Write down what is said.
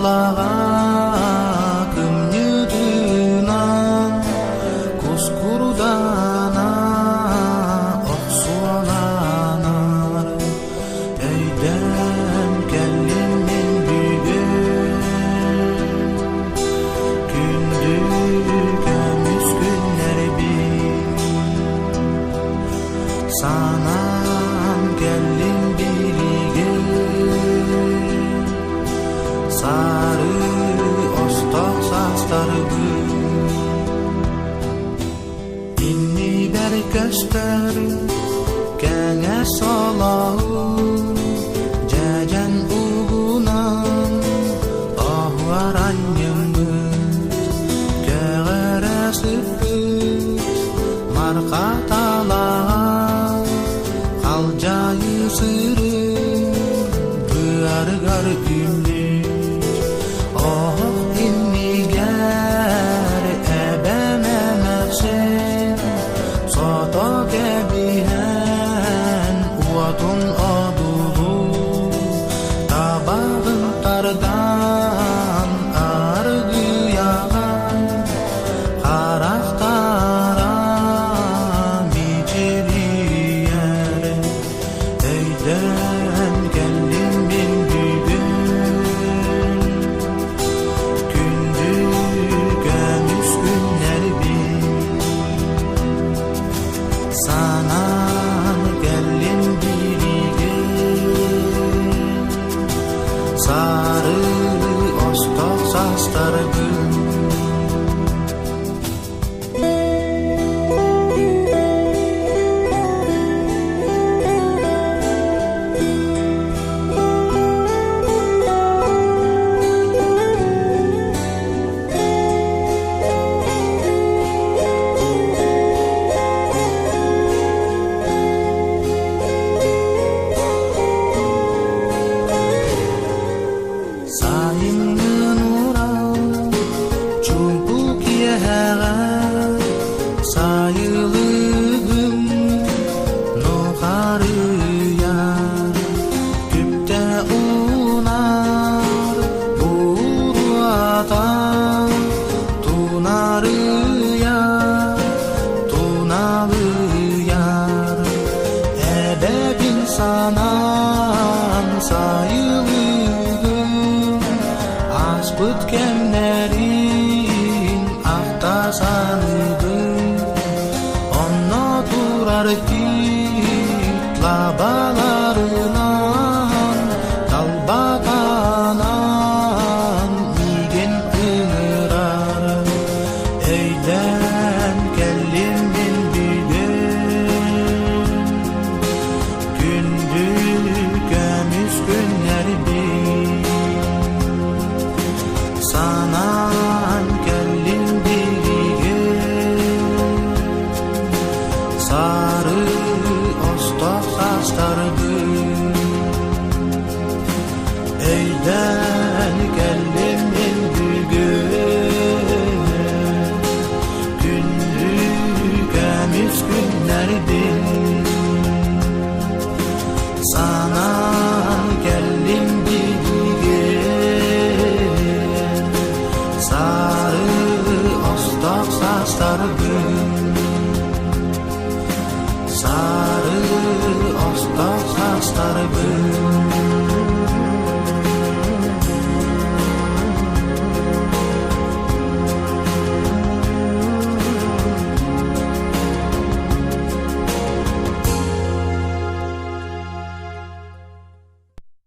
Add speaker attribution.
Speaker 1: talaga kümnüdünan kuskurudana oksualanar eydem kellimin büyür kündüge müskünler bir sanan kellim birige sarı ostak sastarı inni berköster kenge solahu jajan ugunan ahwaran nyembut kegere seput markatalah kaljayı sırı gar gümlük oh inni gar ebeme mersin soto kebihen uatun adulu tabağın tardan argı yakan karaktara miceli yer eyden kendim bilgün kündüge müskünler bir sanan gelin birige sarı ostok sastargın sayının uğra çubuk yeğen sayılığım nukarı yar küpte unar buruatan tunarı tunalı yar ebebin sanan sayılığım asbut kemleri